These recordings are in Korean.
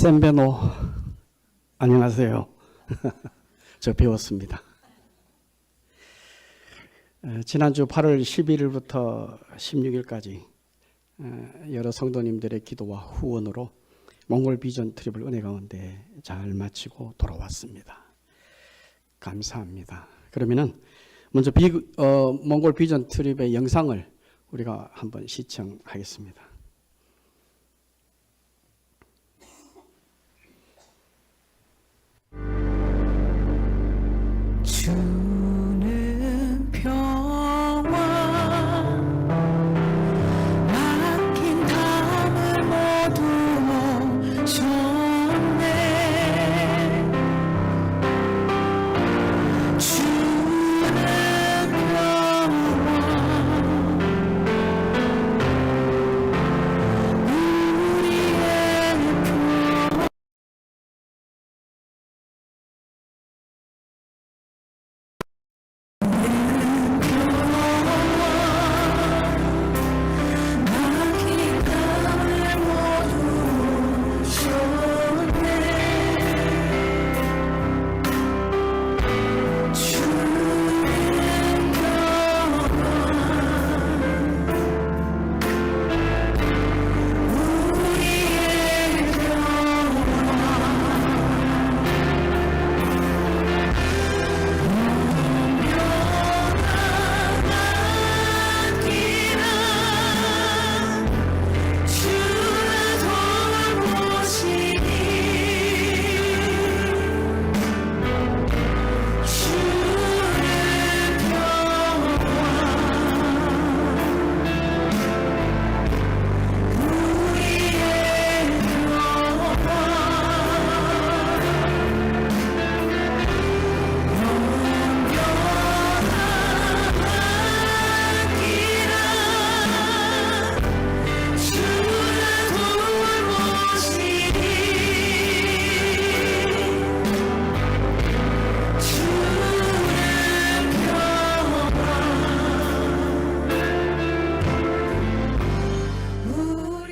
샌베노 안녕하세요. 저 배웠습니다. 지난주 8월 11일부터 16일까지 여러 성도님들의 기도와 후원으로 몽골 비전 트립을 은혜 가운데 잘 마치고 돌아왔습니다. 감사합니다. 그러면은 먼저 몽골 비전 트립의 영상을 우리가 한번 시청하겠습니다. 주는 평화 맡긴 담을 모두 오셨네. 주는 평화 우리의 평화 맡긴 담을 모두 오셨네. 주는 우리의 주를 돌보시니 주는 우리의 주를 돌보시니 주는 우리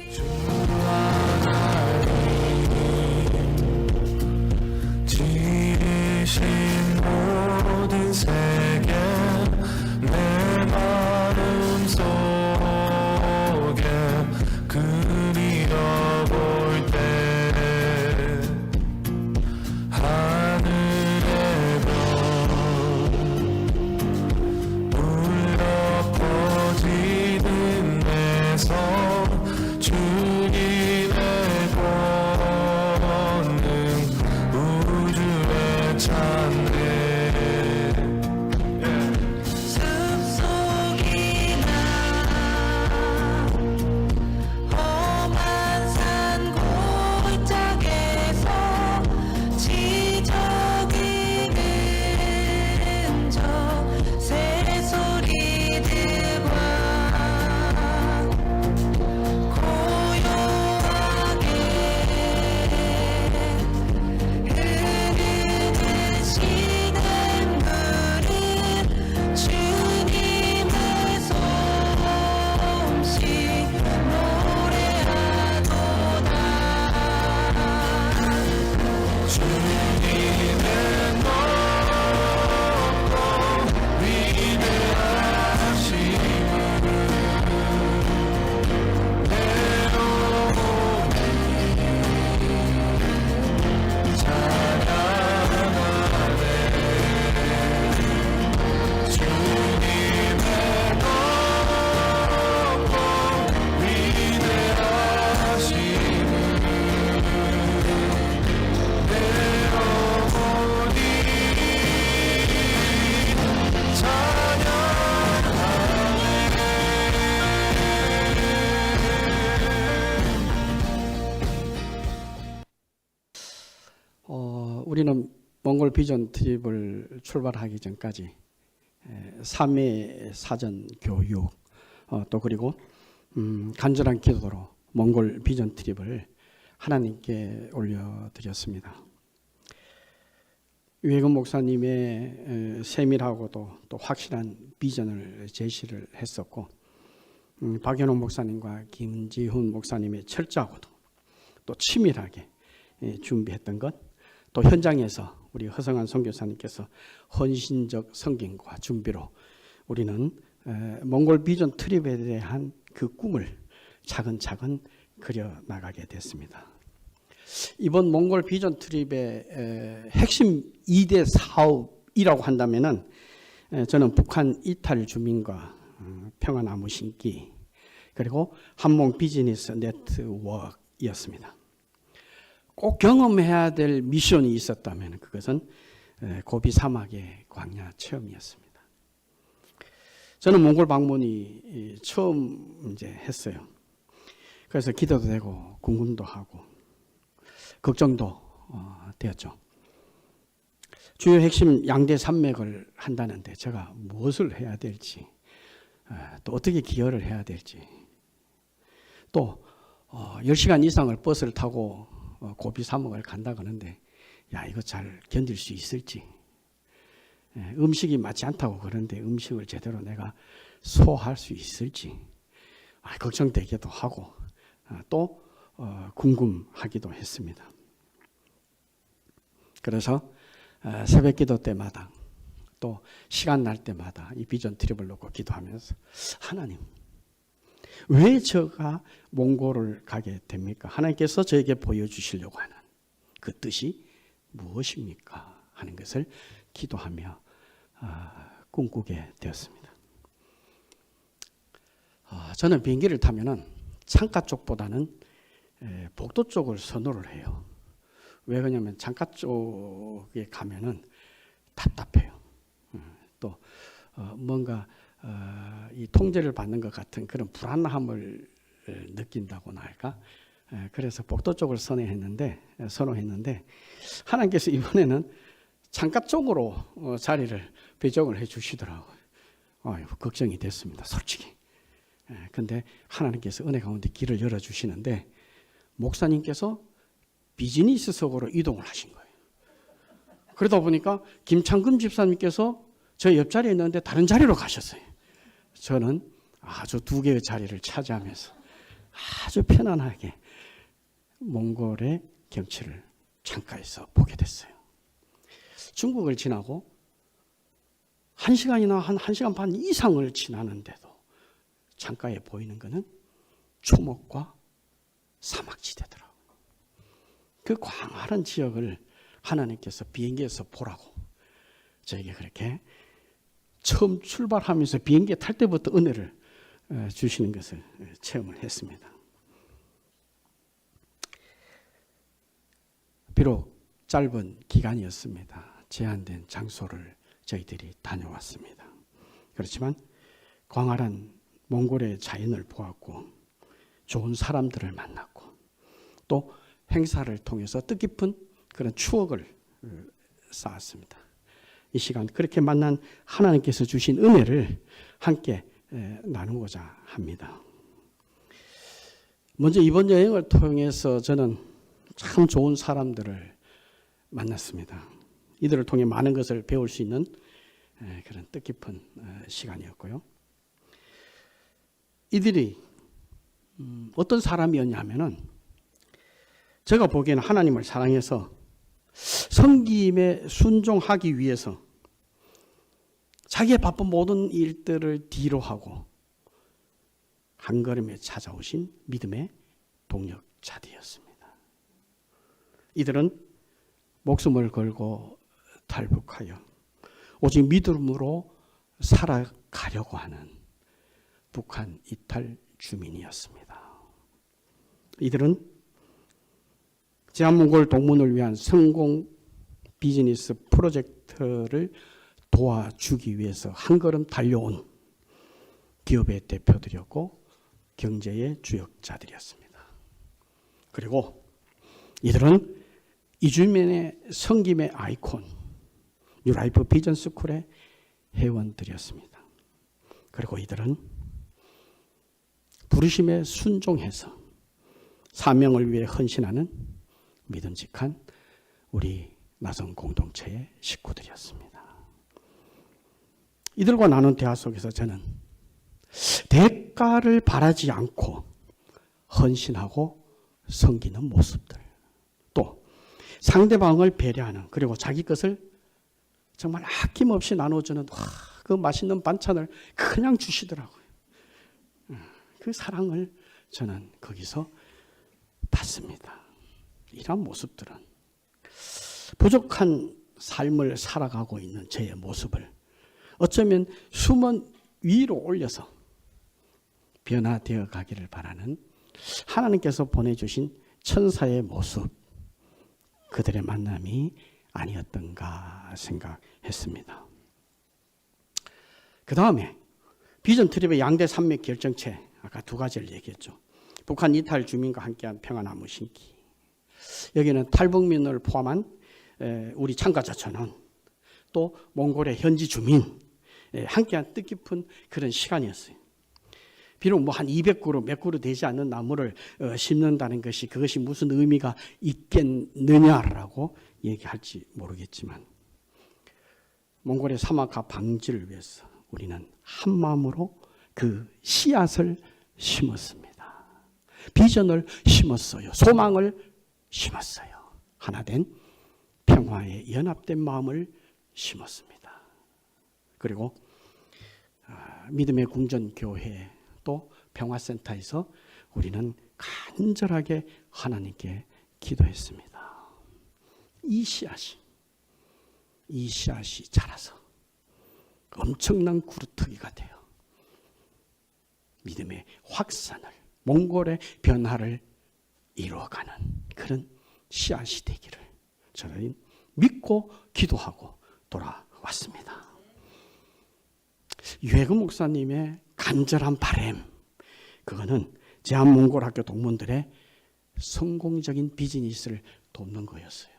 지으신 모든 세계 내 마음 속에 그리워볼 때 하늘의 별 울려 퍼지는 내 손 주님의 권능 우주에 찬네. 숲속이나 험한 산 골짜기에서 지저귀는 저 새소리들과 고요하게 흐르는 시냇물은 주님의 솜씨 노래하도다. 주님의 높고 위대하심을 우리는 몽골 비전 트립을 출발하기 전까지 3회 사전 교육 또 그리고 간절한 기도로 몽골 비전 트립을 하나님께 올려드렸습니다. 유해근 목사님의 세밀하고도 또 확실한 비전을 제시를 했었고 박현옥 목사님과 김지훈 목사님의 철저하고도 또 치밀하게 준비했던 것, 또 현장에서 우리 허성한 선교사님께서 헌신적 섬김과 준비로 우리는 몽골 비전 트립에 대한 그 꿈을 차근차근 그려 나가게 됐습니다. 이번 몽골 비전 트립의 핵심 2대 사업이라고 한다면은 저는 북한 이탈 주민과 평화나무 심기, 그리고 한몽 비즈니스 네트워크였습니다. 꼭 경험해야 될 미션이 있었다면 그것은 고비 사막의 광야 체험이었습니다. 저는 몽골 방문이 처음 이제 했어요. 그래서 기도도 되고 궁금도 하고 걱정도 되었죠. 주요 핵심 양대 산맥을 한다는데 제가 무엇을 해야 될지, 또 어떻게 기여를 해야 될지, 또 10시간 이상을 버스를 타고 고비 사막을 간다 그러는데 야 이거 잘 견딜 수 있을지, 음식이 맞지 않다고 그러는데 음식을 제대로 내가 소화할 수 있을지 걱정되기도 하고 또 궁금하기도 했습니다. 그래서 새벽 기도 때마다 또 시간 날 때마다 이 비전 트립을 놓고 기도하면서 하나님, 왜 제가 몽골을 가게 됩니까? 하나님께서 저에게 보여주시려고 하는 그 뜻이 무엇입니까? 하는 것을 기도하며 꿈꾸게 되었습니다. 저는 비행기를 타면은 창가 쪽보다는 복도 쪽을 선호를 해요. 왜 그러냐면 창가 쪽에 가면은 답답해요. 또 뭔가 이 통제를 받는 것 같은 그런 불안함을 느낀다고나 할까? 그래서 복도 쪽을 선호했는데 하나님께서 이번에는 창가 쪽으로 자리를 배정을 해 주시더라고요. 걱정이 됐습니다, 솔직히. 근데 하나님께서 은혜 가운데 길을 열어주시는데 목사님께서 비즈니스석으로 이동을 하신 거예요. 그러다 보니까 김창금 집사님께서 저 옆자리에 있는데 다른 자리로 가셨어요. 저는 아주 2개의 자리를 차지하면서 아주 편안하게 몽골의 경치를 창가에서 보게 됐어요. 중국을 지나고 1시간이나 한 1시간 반 이상을 지나는데도 창가에 보이는 것은 초목과 사막지대더라고요. 그 광활한 지역을 하나님께서 비행기에서 보라고 저에게 그렇게 처음 출발하면서 비행기에 탈 때부터 은혜를 주시는 것을 체험을 했습니다. 비록 짧은 기간이었습니다. 제한된 장소를 저희들이 다녀왔습니다. 그렇지만 광활한 몽골의 자연을 보았고 좋은 사람들을 만났고 또 행사를 통해서 뜻깊은 그런 추억을 쌓았습니다. 이 시간 그렇게 만난 하나님께서 주신 은혜를 함께 나누고자 합니다. 먼저 이번 여행을 통해서 저는 참 좋은 사람들을 만났습니다. 이들을 통해 많은 것을 배울 수 있는 그런 뜻깊은 시간이었고요. 이들이 어떤 사람이었냐면은 제가 보기에는 하나님을 사랑해서 섬김에 순종하기 위해서 자기의 바쁜 모든 일들을 뒤로 하고 한 걸음에 찾아오신 믿음의 동력자들이었습니다. 이들은 목숨을 걸고 탈북하여 오직 믿음으로 살아가려고 하는 북한 이탈 주민이었습니다. 이들은 제한몽골 동문을 위한 성공 비즈니스 프로젝트를 도와주기 위해서 한 걸음 달려온 기업의 대표들이었고 경제의 주역자들이었습니다. 그리고 이들은 이주민의 섬김의 아이콘 뉴라이프 비전 스쿨의 회원들이었습니다. 그리고 이들은 부르심에 순종해서 사명을 위해 헌신하는 믿음직한 우리 나성 공동체의 식구들이었습니다. 이들과 나눈 대화 속에서 저는 대가를 바라지 않고 헌신하고 섬기는 모습들, 또 상대방을 배려하는, 그리고 자기 것을 정말 아낌없이 나눠주는 그 맛있는 반찬을 그냥 주시더라고요. 그 사랑을 저는 거기서 봤습니다. 이런 모습들은 부족한 삶을 살아가고 있는 저의 모습을 어쩌면 수면 위로 올려서 변화되어 가기를 바라는 하나님께서 보내주신 천사의 모습, 그들의 만남이 아니었던가 생각했습니다. 그 다음에 비전 트립의 양대 산맥 결정체, 아까 두 가지를 얘기했죠. 북한 이탈 주민과 함께한 평화나무 심기. 여기는 탈북민을 포함한 우리 참가자 전원, 또 몽골의 현지 주민 함께한 뜻깊은 그런 시간이었어요. 비록 뭐 한 200그루, 몇 그루 되지 않는 나무를 심는다는 것이 그것이 무슨 의미가 있겠느냐라고 얘기할지 모르겠지만, 몽골의 사막화 방지를 위해서 우리는 한 마음으로 그 씨앗을 심었습니다. 비전을 심었어요. 소망을 심었어요. 하나된 평화의 연합된 마음을 심었습니다. 그리고 믿음의 궁전교회 또 평화센터에서 우리는 간절하게 하나님께 기도했습니다. 이 씨앗이 자라서 엄청난 구루터기가 되어 믿음의 확산을, 몽골의 변화를 이루어가는 그런 씨앗이 되기를 저는 믿고 기도하고 돌아왔습니다. 유해근 목사님의 간절한 바람, 그거는 제한몽골학교 동문들의 성공적인 비즈니스를 돕는 거였어요.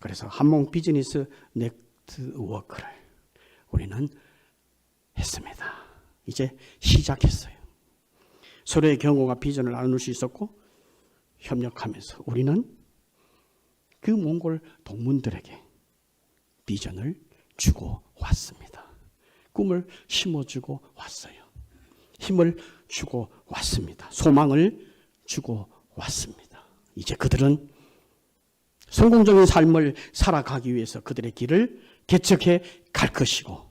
그래서 한몽 비즈니스 네트워크를 우리는 했습니다. 이제 시작했어요. 서로의 경험과 비전을 나눌 수 있었고, 협력하면서 우리는 그 몽골 동문들에게 비전을 주고 왔습니다. 꿈을 심어주고 왔어요. 힘을 주고 왔습니다. 소망을 주고 왔습니다. 이제 그들은 성공적인 삶을 살아가기 위해서 그들의 길을 개척해 갈 것이고,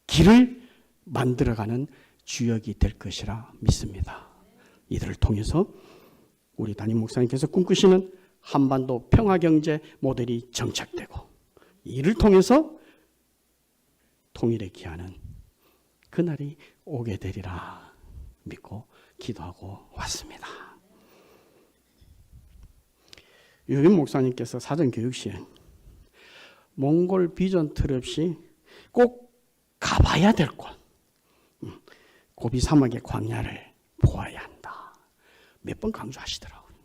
길을 만들어가는 주역이 될 것이라 믿습니다. 이들을 통해서 우리 담임 목사님께서 꿈꾸시는 한반도 평화경제 모델이 정착되고, 이를 통해서 통일의 기한은 그날이 오게 되리라 믿고 기도하고 왔습니다. 유인 목사님께서 사전교육 시에 몽골 비전 트립이 꼭 가봐야 될 곳, 고비 사막의 광야를 보아야 한다. 몇 번 강조하시더라고요.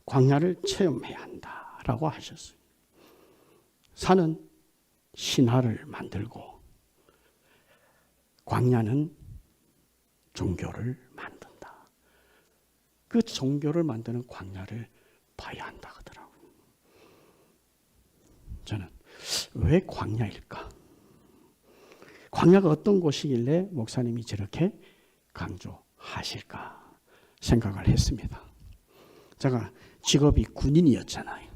광야를 체험해야 한다라고 하셨어요. 산은 신화를 만들고 광야는 종교를 만든다. 그 종교를 만드는 광야를 봐야 한다 하더라고요. 저는 왜 광야일까? 광야가 어떤 곳이길래 목사님이 저렇게 강조하실까 생각을 했습니다. 제가 직업이 군인이었잖아요.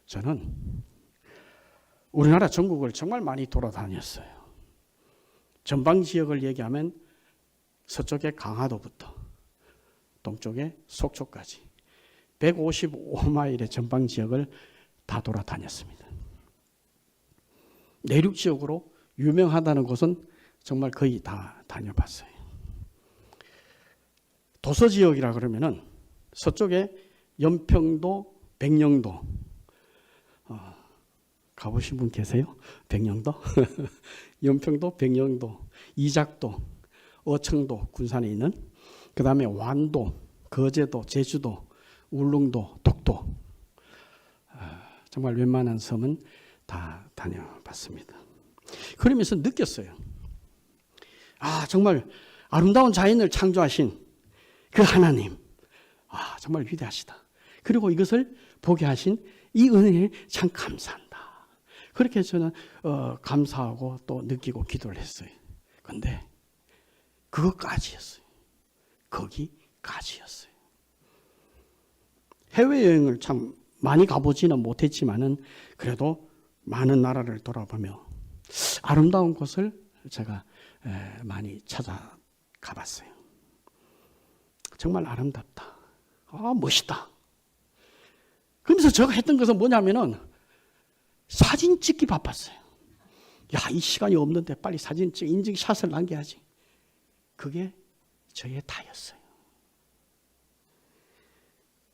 저는 우리나라 전국을 정말 많이 돌아다녔어요. 전방 지역을 얘기하면 서쪽의 강화도부터 동쪽의 속초까지 155마일의 전방 지역을 다 돌아다녔습니다. 내륙 지역으로 유명하다는 곳은 정말 거의 다 다녀봤어요. 도서 지역이라 그러면은 서쪽에 연평도, 백령도 가보신 분 계세요? 백령도? 연평도, 백령도, 이작도, 어청도, 군산에 있는, 그 다음에 완도, 거제도, 제주도, 울릉도, 독도, 정말 웬만한 섬은 다 다녀봤습니다. 그러면서 느꼈어요. 정말 아름다운 자연을 창조하신 그 하나님, 정말 위대하시다. 그리고 이것을 보게 하신 이 은혜에 참 감사한다. 그렇게 저는 감사하고 또 느끼고 기도를 했어요. 그런데 그것까지였어요. 거기까지였어요. 해외여행을 참 많이 가보지는 못했지만은 그래도 많은 나라를 돌아보며 아름다운 곳을 제가 많이 찾아가 봤어요. 정말 아름답다. 멋있다. 그러면서 제가 했던 것은 뭐냐면은 사진 찍기 바빴어요. 야, 이 시간이 없는데 빨리 사진 찍, 인증샷을 남겨야지. 그게 저의 다였어요.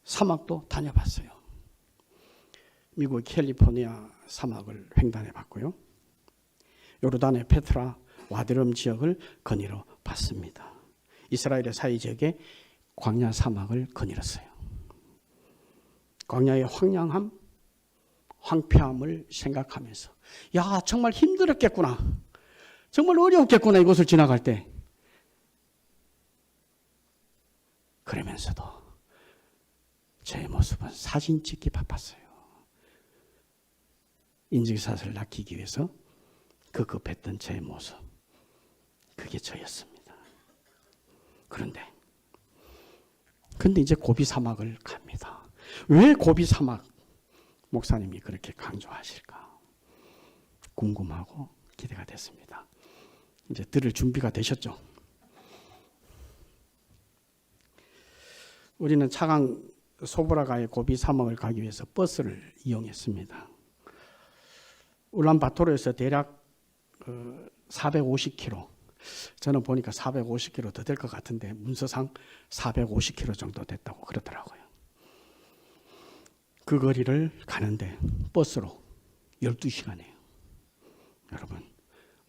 사막도 다녀봤어요. 미국 캘리포니아 사막을 횡단해 봤고요. 요르단의 페트라, 와드름 지역을 거닐어 봤습니다. 이스라엘의 사해 지역에 광야 사막을 거닐었어요. 광야의 황량함, 황폐함을 생각하면서 야, 정말 힘들었겠구나. 정말 어려웠겠구나, 이곳을 지나갈 때. 그러면서도 제 모습은 사진 찍기 바빴어요. 인증샷을 남기기 위해서 그 급했던 제 모습, 그게 저였습니다. 그런데 이제 고비 사막을 갑니다. 왜 고비 사막 목사님이 그렇게 강조하실까 궁금하고 기대가 됐습니다. 이제 들을 준비가 되셨죠? 우리는 차강 소브라가의 고비 사막을 가기 위해서 버스를 이용했습니다. 울란바토르에서 대략 450km, 저는 보니까 450km 더 될 것 같은데 문서상 450km 정도 됐다고 그러더라고요. 그 거리를 가는데 버스로 12시간이에요. 여러분,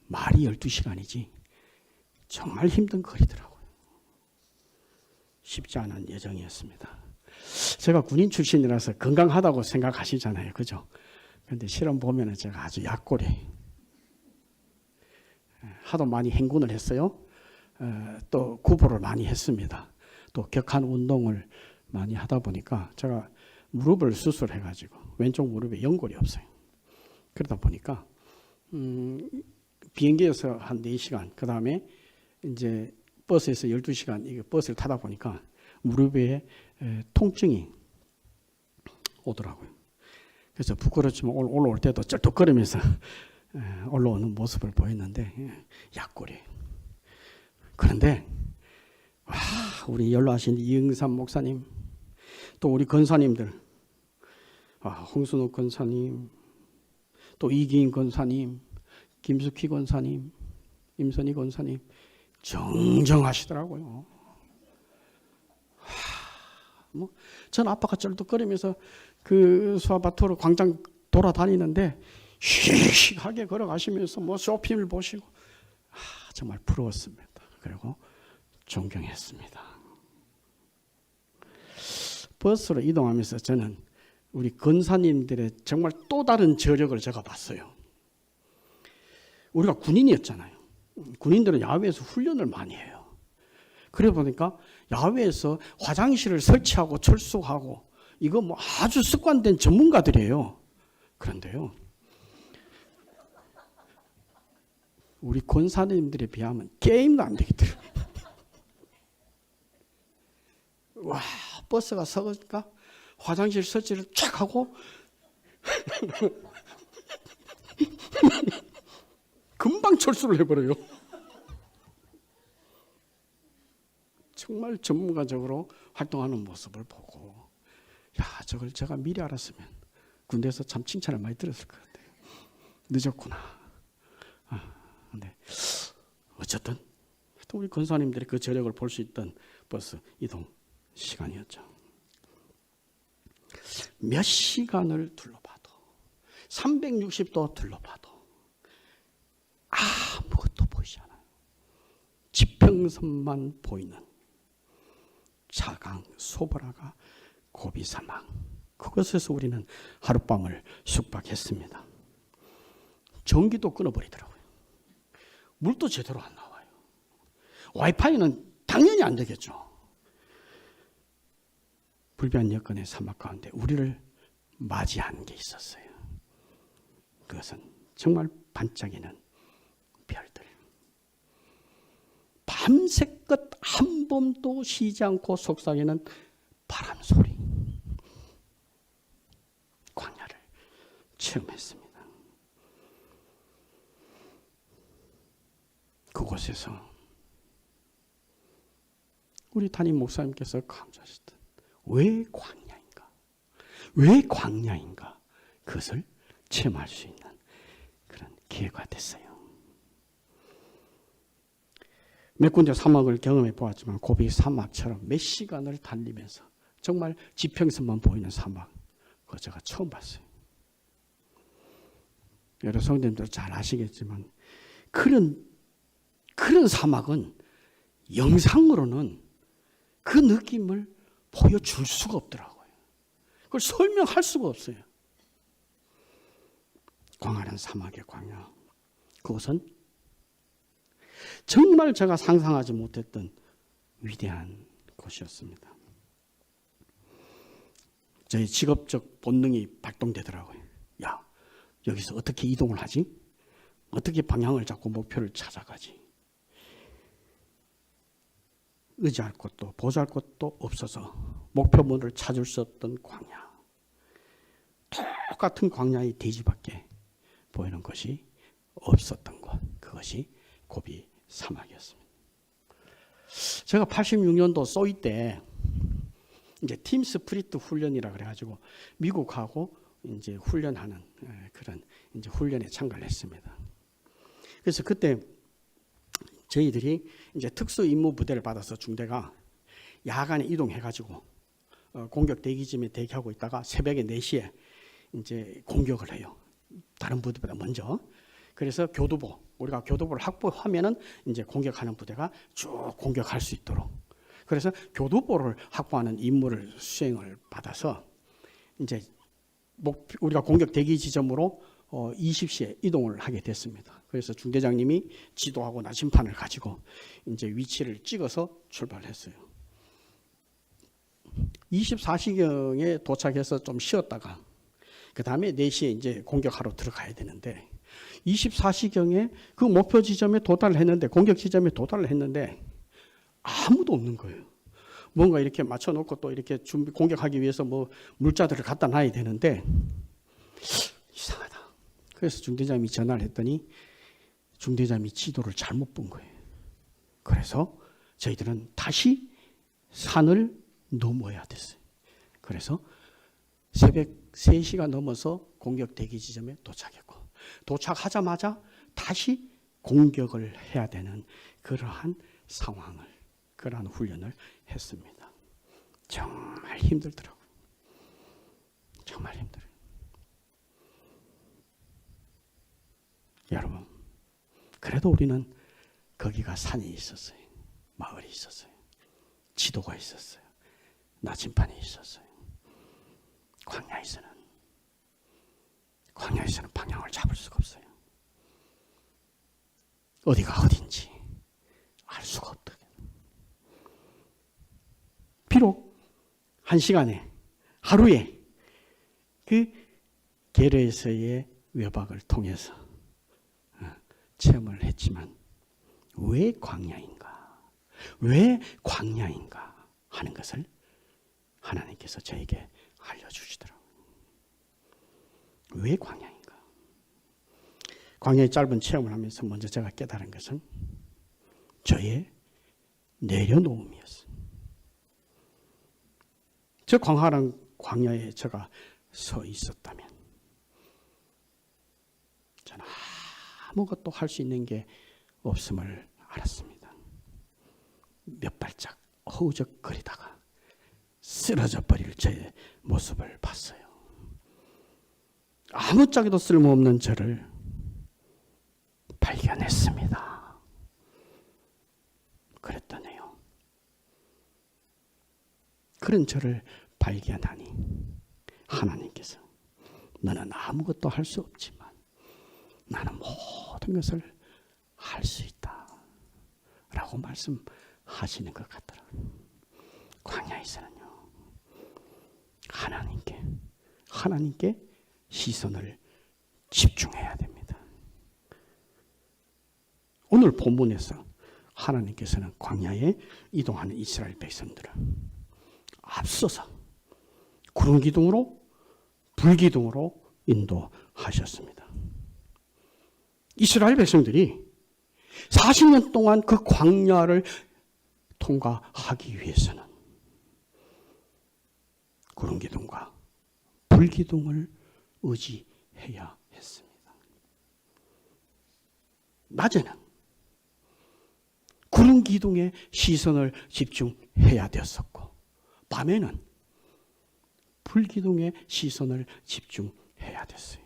말이 12시간이지 정말 힘든 거리더라고요. 쉽지 않은 여정이었습니다. 제가 군인 출신이라서 건강하다고 생각하시잖아요. 그죠? 그런데 실험 보면은 제가 아주 약골이 하도 많이 행군을 했어요. 또 구보를 많이 했습니다. 또 격한 운동을 많이 하다 보니까 제가 무릎을 수술해가지고 왼쪽 무릎에 연골이 없어요. 그러다 보니까 비행기에서 한 4시간, 그 다음에 이제 버스에서 12시간 이게 버스를 타다 보니까 무릎에 통증이 오더라고요. 그래서 부끄럽지만 올라올 때도 쩔뚝거리면서 올라오는 모습을 보였는데 약골이에요. 그런데 우리 연로하신 이응삼 목사님, 또 우리 권사님들, 홍순욱 권사님, 또 이기인 권사님, 김숙희 권사님, 임선희 권사님 정정하시더라고요. 전 아빠가 쩔뚝거리면서 그 수아바토르 광장 돌아다니는데 씩씩하게 걸어가시면서 쇼핑을 보시고 정말 부러웠습니다. 그리고 존경했습니다. 버스로 이동하면서 저는 우리 권사님들의 정말 또 다른 저력을 제가 봤어요. 우리가 군인이었잖아요. 군인들은 야외에서 훈련을 많이 해요. 그래 보니까 야외에서 화장실을 설치하고 철수하고 이거 아주 습관된 전문가들이에요. 그런데요, 우리 권사님들에 비하면 게임도 안 되겠더라고요. 와, 버스가 서니까 화장실 설치를 쫙 하고 금방 철수를 해버려요. 정말 전문가적으로 활동하는 모습을 보고 저걸 제가 미리 알았으면 군대에서 참 칭찬을 많이 들었을 것 같아요. 늦었구나. 근데 어쨌든 우리 권사님들이 그 저력을 볼 수 있던 버스 이동 시간이었죠. 몇 시간을 둘러봐도 360도 둘러봐도 아무것도 보이지 않아요. 지평선만 보이는 차강 소브라가 고비 사막, 그곳에서 우리는 하룻밤을 숙박했습니다. 전기도 끊어버리더라고요. 물도 제대로 안 나와요. 와이파이는 당연히 안 되겠죠. 불변 여건의 사막 가운데 우리를 맞이한 게 있었어요. 그것은 정말 반짝이는 별들. 밤새껏 한 번도 쉬지 않고 속삭이는 바람 소리. 체험했습니다. 그곳에서 우리 담임 목사님께서 강조하셨던 왜 광야인가? 왜 광야인가? 그것을 체험할 수 있는 그런 기회가 됐어요. 몇 군데 사막을 경험해 보았지만 고비 사막처럼 몇 시간을 달리면서 정말 지평선만 보이는 사막, 그거 제가 처음 봤어요. 여러 성도님들 잘 아시겠지만 그런 사막은 영상으로는 그 느낌을 보여줄 수가 없더라고요. 그걸 설명할 수가 없어요. 광활한 사막의 광야. 그것은 정말 제가 상상하지 못했던 위대한 곳이었습니다. 저희 직업적 본능이 발동되더라고요. 야, 여기서 어떻게 이동을 하지? 어떻게 방향을 잡고 목표를 찾아가지? 의지할 곳도 보잘 곳도 없어서 목표물을 찾을 수 없던 광야. 똑같은 광야의 대지밖에 보이는 것이 없었던 것. 그것이 고비 사막이었습니다. 제가 86년도 소위 때 이제 팀 스피릿 훈련이라 그래가지고 미국하고 이제 훈련하는 그런 이제 훈련에 참가를 했습니다. 그래서 그때 저희들이 이제 특수 임무 부대를 받아서 중대가 야간에 이동해가지고 공격 대기점에 대기하고 있다가 새벽에 4시에 이제 공격을 해요. 다른 부대보다 먼저. 그래서 우리가 교두보를 확보하면은 이제 공격하는 부대가 쭉 공격할 수 있도록. 그래서 교두보를 확보하는 임무를 수행을 받아서 이제 우리가 공격 대기 지점으로 20시에 이동을 하게 됐습니다. 그래서 중대장님이 지도하고 나침판을 가지고 이제 위치를 찍어서 출발했어요. 24시경에 도착해서 좀 쉬었다가 그 다음에 4시에 이제 공격하러 들어가야 되는데 24시경에 그 목표 지점에 도달을 했는데 공격 지점에 도달을 했는데 아무도 없는 거예요. 뭔가 이렇게 맞춰놓고 또 이렇게 공격하기 위해서 뭐 물자들을 갖다 놔야 되는데 이상하다. 그래서 중대장님이 전화를 했더니 중대장님이 지도를 잘못 본 거예요. 그래서 저희들은 다시 산을 넘어야 됐어요. 그래서 새벽 3시가 넘어서 공격 대기 지점에 도착했고 도착하자마자 다시 공격을 해야 되는 그러한 상황을 그러한 훈련을 했습니다. 정말 힘들더라고요. 정말 힘들어요. 여러분, 그래도 우리는 거기가 산이 있었어요. 마을이 있었어요. 지도가 있었어요. 나침반이 있었어요. 광야에서는 방향을 잡을 수가 없어요. 어디가 어딘지 알 수가 없다. 비록 한 시간에 하루에 그 게르에서의 외박을 통해서 체험을 했지만 왜 광야인가? 왜 광야인가 하는 것을 하나님께서 저에게 알려주시더라고요. 왜 광야인가? 광야의 짧은 체험을 하면서 먼저 제가 깨달은 것은 저의 내려놓음이었어요. 저 광활한 광야에 제가 서 있었다면 저는 아무것도 할 수 있는 게 없음을 알았습니다. 몇 발짝 허우적거리다가 쓰러져 버릴 제 모습을 봤어요. 아무짝에도 쓸모없는 저를 발견했습니다. 그랬더니요. 그런 저를 발견하니 하나님께서 너는 아무것도 할 수 없지만 나는 모든 것을 할 수 있다 라고 말씀하시는 것 같더라고요. 광야에서는요. 하나님께 시선을 집중해야 됩니다. 오늘 본문에서 하나님께서는 광야에 이동하는 이스라엘 백성들을 앞서서 구름 기둥으로 불 기둥으로 인도하셨습니다. 인도하셨습니다. 이스라엘 백성들이 40년 동안 그 광야를 통과하기 위해서는 구름기둥과 불기둥을 의지해야 했습니다. 낮에는 구름기둥에 시선을 집중해야 되었었고 밤에는 불기둥에 시선을 집중해야 됐어요.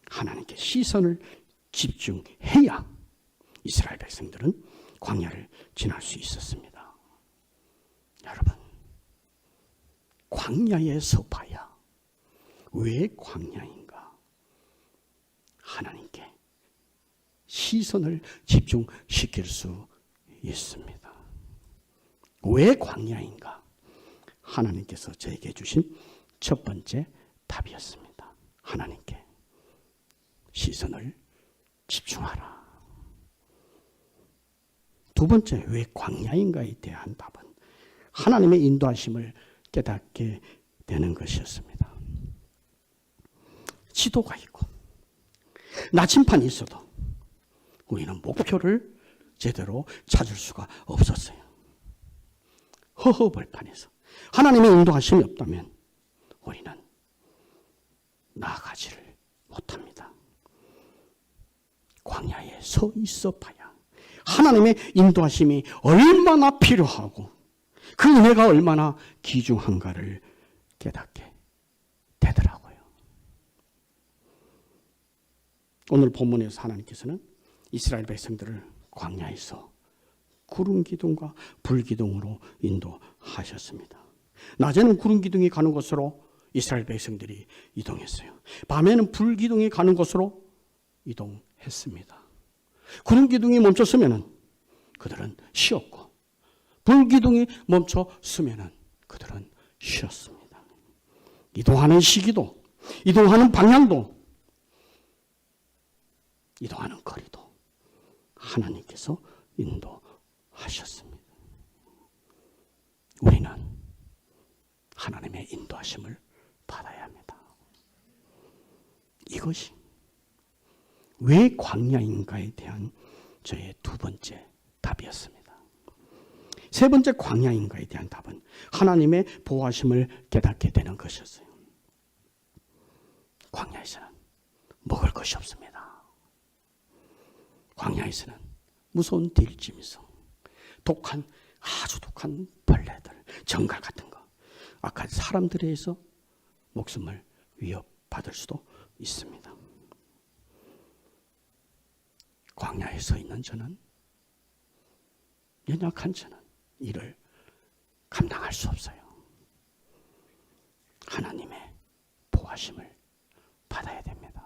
하나님께 시선을 집중해야 이스라엘 백성들은 광야를 지날 수 있었습니다. 여러분, 광야에 서봐야 왜 광야인가? 하나님께 시선을 집중시킬 수 있습니다. 왜 광야인가? 하나님께서 저에게 주신 첫 번째 답이었습니다. 하나님께 시선을 집중하라. 두 번째, 왜 광야인가에 대한 답은 하나님의 인도하심을 깨닫게 되는 것이었습니다. 지도가 있고 나침판이 있어도 우리는 목표를 제대로 찾을 수가 없었어요. 허허벌판에서 하나님의 인도하심이 없다면 우리는 나아가지를 못합니다. 광야에 서 있어 봐야 하나님의 인도하심이 얼마나 필요하고 그 은혜가 얼마나 귀중한가를 깨닫게 되더라고요. 오늘 본문에서 하나님께서는 이스라엘 백성들을 광야에서 구름 기둥과 불 기둥으로 인도하셨습니다. 낮에는 구름 기둥이 가는 곳으로 이스라엘 백성들이 이동했어요. 밤에는 불 기둥이 가는 곳으로 이동했습니다. 구름 기둥이 멈췄으면 그들은 쉬었고 불 기둥이 멈췄으면 그들은 쉬었습니다. 이동하는 시기도, 이동하는 방향도, 이동하는 거리도 하나님께서 인도하셨습니다. 우리는 하나님의 인도하심을 받아야 합니다. 이것이 왜 광야인가에 대한 저의 두 번째 답이었습니다. 세 번째 광야인가에 대한 답은 하나님의 보호하심을 깨닫게 되는 것이었어요. 광야에서는 먹을 것이 없습니다. 광야에서는 무서운 들짐승, 아주 독한 벌레들, 정갈 같은 거, 아까 사람들에 의해서 목숨을 위협받을 수도 있습니다. 광야에 서 있는 저는, 연약한 저는 이를 감당할 수 없어요. 하나님의 보호하심을 받아야 됩니다.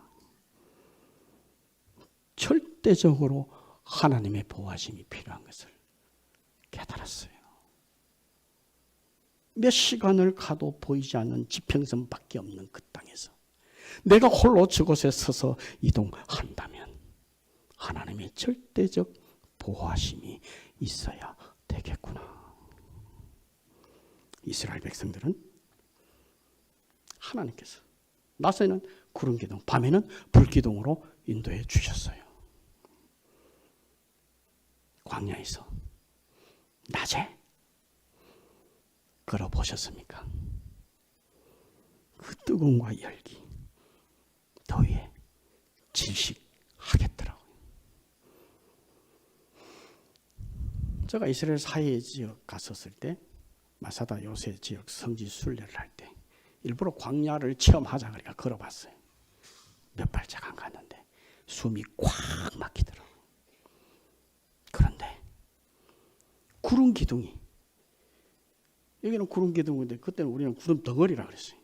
절대적으로 하나님의 보호하심이 필요한 것을 깨달았어요. 몇 시간을 가도 보이지 않는 지평선밖에 없는 그 땅에서 내가 홀로 저곳에 서서 이동한다면 하나님의 절대적 보호하심이 있어야 되겠구나. 이스라엘 백성들은 하나님께서 낮에는 구름 기둥, 밤에는 불 기둥으로 인도해 주셨어요. 광야에서 낮에 걸어보셨습니까? 그 뜨거움과 열기, 더위에 질식하겠더라고요. 제가 이스라엘 사해 지역 갔었을 때 마사다 요새 지역 성지 순례를 할 때 일부러 광야를 체험하자 그러니까 걸어봤어요. 몇 발짝 안 갔는데 숨이 꽉 막히더라고요. 그런데 구름 기둥이, 여기는 구름 기둥인데 그때는 우리는 구름 덩어리라 그랬어요.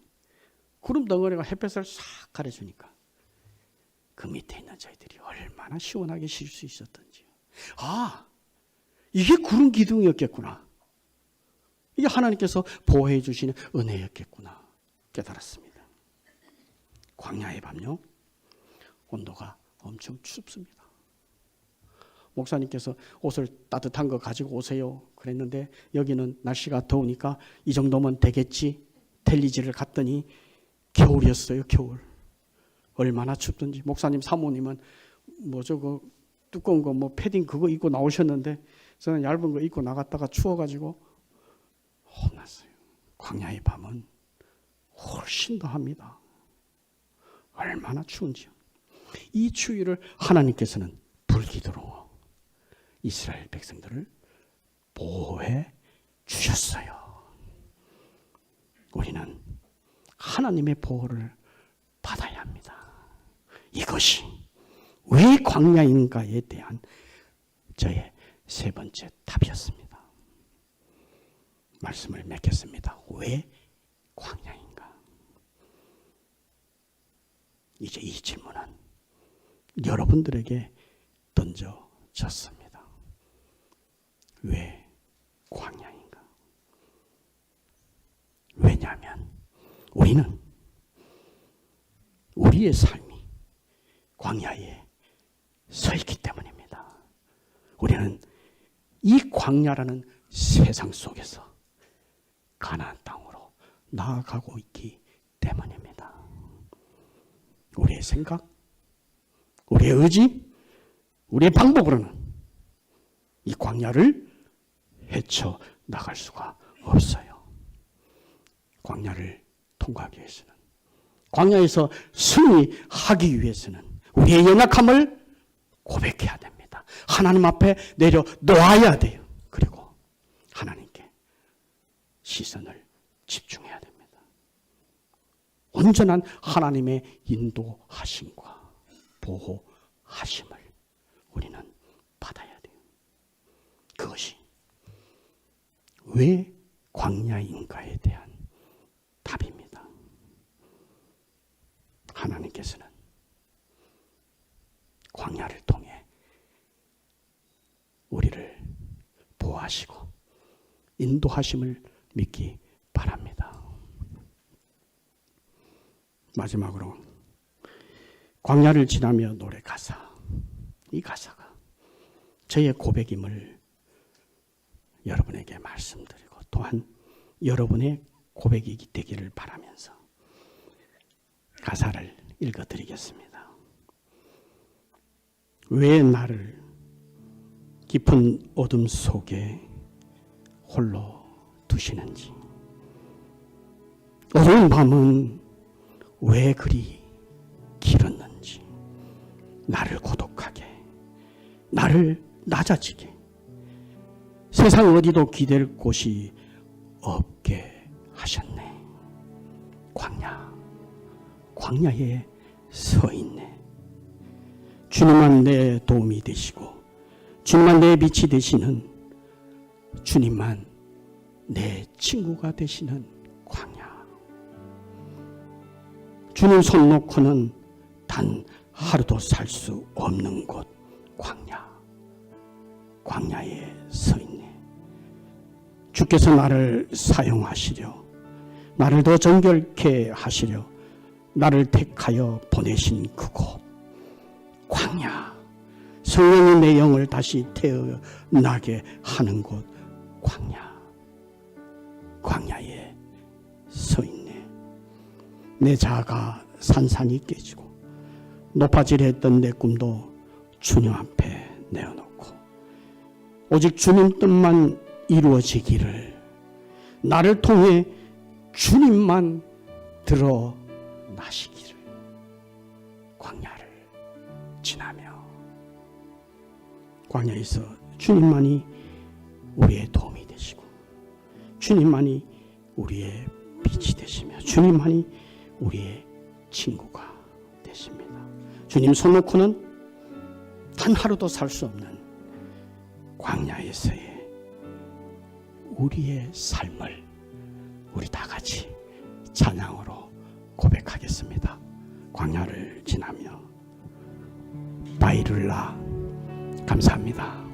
구름 덩어리가 햇볕을 싹 가려주니까 그 밑에 있는 저희들이 얼마나 시원하게 쉴 수 있었던지요. 아, 이게 구름 기둥이었겠구나. 이게 하나님께서 보호해 주시는 은혜였겠구나 깨달았습니다. 광야의 밤요, 온도가 엄청 춥습니다. 목사님께서 옷을 따뜻한 거 가지고 오세요 그랬는데 여기는 날씨가 더우니까 이 정도면 되겠지 텔리지를 갔더니 겨울이었어요. 겨울. 얼마나 춥든지. 목사님 사모님은 뭐 저거 두꺼운 거 뭐 패딩 그거 입고 나오셨는데 저는 얇은 거 입고 나갔다가 추워가지고 혼났어요. 광야의 밤은 훨씬 더 합니다. 얼마나 추운지요. 이 추위를 하나님께서는 불기둥으로 이스라엘 백성들을 보호해 주셨어요. 우리는 하나님의 보호를 받아야 합니다. 이것이 왜 광야인가에 대한 저의 세 번째 답이었습니다. 말씀을 맺겠습니다. 왜 광야인가? 이제 이 질문은 여러분들에게 던져졌습니다. 왜 광야인가? 왜냐하면 우리는 우리의 삶이 광야에 서 있기 때문입니다. 우리는 이 광야라는 세상 속에서 가나안 땅으로 나아가고 있기 때문입니다. 우리의 생각, 우리의 의지, 우리의 방법으로는 이 광야를 헤쳐 나갈 수가 없어요. 광야를 통과하기 위해서는, 광야에서 승리하기 위해서는 우리의 연약함을 고백해야 됩니다. 하나님 앞에 내려 놓아야 돼요. 그리고 하나님께 시선을 집중해야 됩니다. 온전한 하나님의 인도하심과 보호하심을 우리는 받아야 돼요. 그것이 왜 광야인가에 대한 답입니다. 하나님께서는 광야를 통해 우리를 보호하시고 인도하심을 믿기 바랍니다. 마지막으로 광야를 지나며 노래 가사, 이 가사가 저의 고백임을 여러분에게 말씀드리고 또한 여러분의 고백이 되기를 바라면서 가사를 읽어드리겠습니다. 왜 나를 깊은 어둠 속에 홀로 두시는지, 어두운 밤은 왜 그리 길었는지, 나를 고독하게, 나를 낮아지게, 세상 어디도 기댈 곳이 없게 하셨네. 광야에 서 있네. 주님만 내 도움이 되시고 주님만 내 빛이 되시는, 주님만 내 친구가 되시는 광야. 주님 손 놓고는 단 하루도 살 수 없는 곳 광야에 서 있네. 주께서 나를 사용하시려, 나를 더 정결케 하시려 나를 택하여 보내신 그곳 광야, 성령이 내 영을 다시 태어나게 하는 곳 광야에 서 있네. 내 자아가 산산이 깨지고 높아지려 했던 내 꿈도 주님 앞에 내어놓고 오직 주님 뜻만 이루어지기를, 나를 통해 주님만 드러나시기를, 광야를 지나며 광야에서 주님만이 우리의 도움이 되시고 주님만이 우리의 빛이 되시며 주님만이 우리의 친구가 되십니다. 주님 손 놓고는 단 하루도 살 수 없는 광야에서의 우리의 삶을 우리 다 같이 찬양으로 고백하겠습니다. 광야를 지나며 바이룰라 감사합니다.